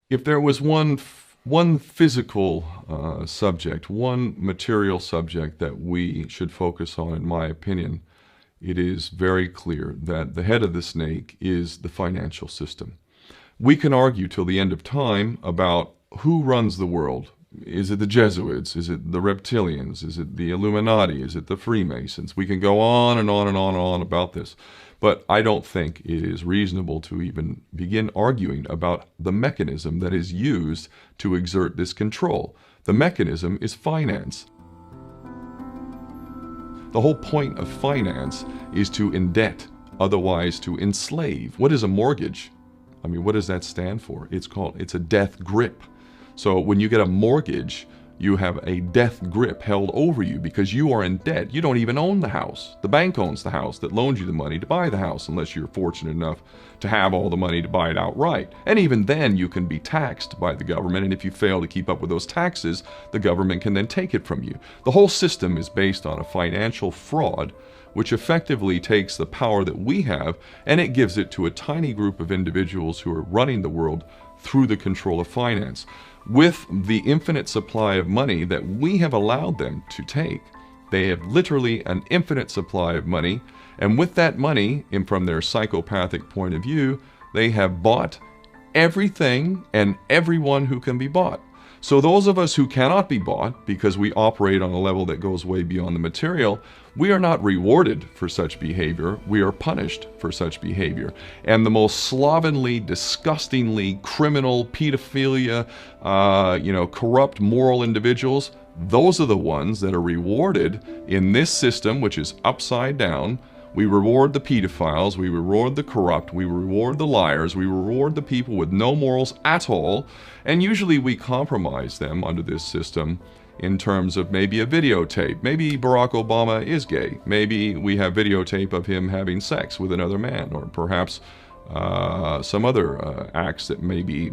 If there was one physical subject, one material subject that we should focus on, in my opinion, it is very clear that the head of the snake is the financial system. We can argue till the end of time about who runs the world. Is it the Jesuits? Is it the reptilians? Is it the Illuminati? Is it the Freemasons? We can go on and on and on and on about this. But I don't think it is reasonable to even begin arguing about the mechanism that is used to exert this control. The mechanism is finance. The whole point of finance is to indebt, otherwise to enslave. What is a mortgage? I mean, what does that stand for? It's a death grip. So when you get a mortgage, you have a death grip held over you because you are in debt. You don't even own the house. The bank owns the house that loans you the money to buy the house, unless you're fortunate enough to have all the money to buy it outright. And even then, you can be taxed by the government, and if you fail to keep up with those taxes, the government can then take it from you. The whole system is based on a financial fraud, which effectively takes the power that we have and it gives it to a tiny group of individuals who are running the world through the control of finance. With the infinite supply of money that we have allowed them to take, they have literally an infinite supply of money, and with that money, and from their psychopathic point of view, they have bought everything and everyone who can be bought. So those of us who cannot be bought, because we operate on a level that goes way beyond the material, we are not rewarded for such behavior, we are punished for such behavior. And the most slovenly, disgustingly criminal, pedophilia, corrupt moral individuals, those are the ones that are rewarded in this system, which is upside down. We reward the pedophiles, we reward the corrupt, we reward the liars, we reward the people with no morals at all, and usually we compromise them under this system in terms of maybe a videotape. Maybe Barack Obama is gay. Maybe we have videotape of him having sex with another man, or perhaps some other acts that may be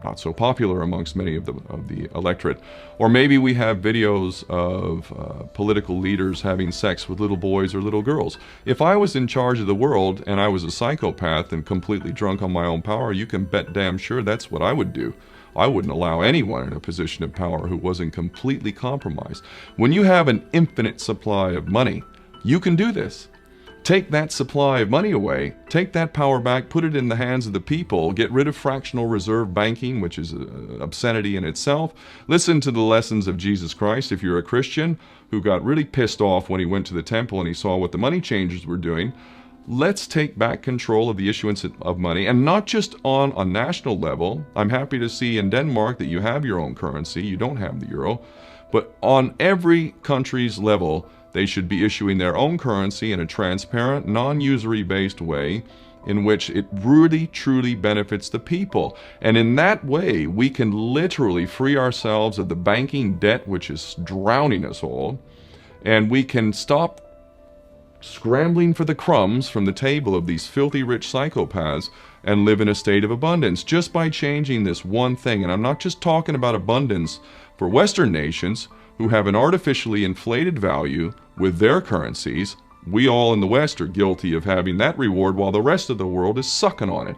not so popular amongst many of the electorate. Or maybe we have videos of political leaders having sex with little boys or little girls. If I was in charge of the world and I was a psychopath and completely drunk on my own power, you can bet damn sure that's what I would do. I wouldn't allow anyone in a position of power who wasn't completely compromised. When you have an infinite supply of money, you can do this. Take that supply of money away, take that power back, put it in the hands of the people, get rid of fractional reserve banking, which is an obscenity in itself. Listen to the lessons of Jesus Christ if you're a Christian who got really pissed off when he went to the temple and he saw what the money changers were doing. Let's take back control of the issuance of money, and not just on a national level. I'm happy to see in Denmark that you have your own currency, you don't have the euro, but on every country's level, they should be issuing their own currency in a transparent, non-usury based way in which it really, truly benefits the people. And in that way, we can literally free ourselves of the banking debt which is drowning us all, and we can stop scrambling for the crumbs from the table of these filthy rich psychopaths and live in a state of abundance just by changing this one thing. And I'm not just talking about abundance for Western nations who have an artificially inflated value with their currencies. We all in the West are guilty of having that reward while the rest of the world is sucking on it.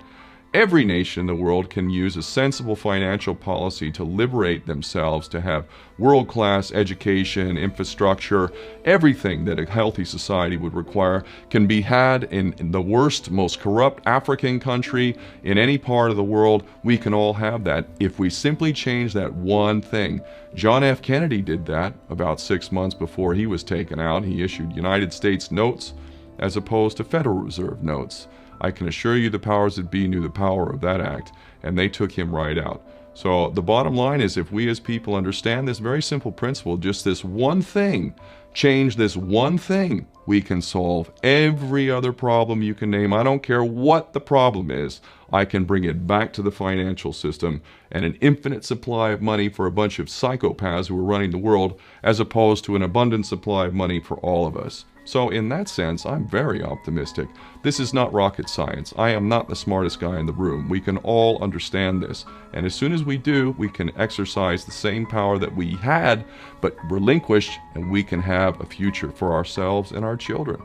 Every nation in the world can use a sensible financial policy to liberate themselves, to have world-class education, infrastructure, everything that a healthy society would require can be had in the worst, most corrupt African country in any part of the world. We can all have that if we simply change that one thing. John F. Kennedy did that about 6 months before he was taken out. He issued United States notes as opposed to Federal Reserve notes. I can assure you the powers that be knew the power of that act, and they took him right out. So the bottom line is, if we as people understand this very simple principle, just this one thing, change this one thing, we can solve every other problem you can name. I don't care what the problem is. I can bring it back to the financial system and an infinite supply of money for a bunch of psychopaths who are running the world, as opposed to an abundant supply of money for all of us. So in that sense, I'm very optimistic. This is not rocket science. I am not the smartest guy in the room. We can all understand this. And as soon as we do, we can exercise the same power that we had, but relinquished, and we can have a future for ourselves and our children.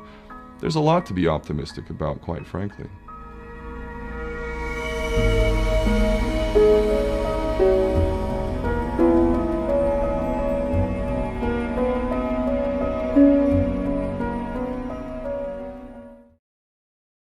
There's a lot to be optimistic about, quite frankly.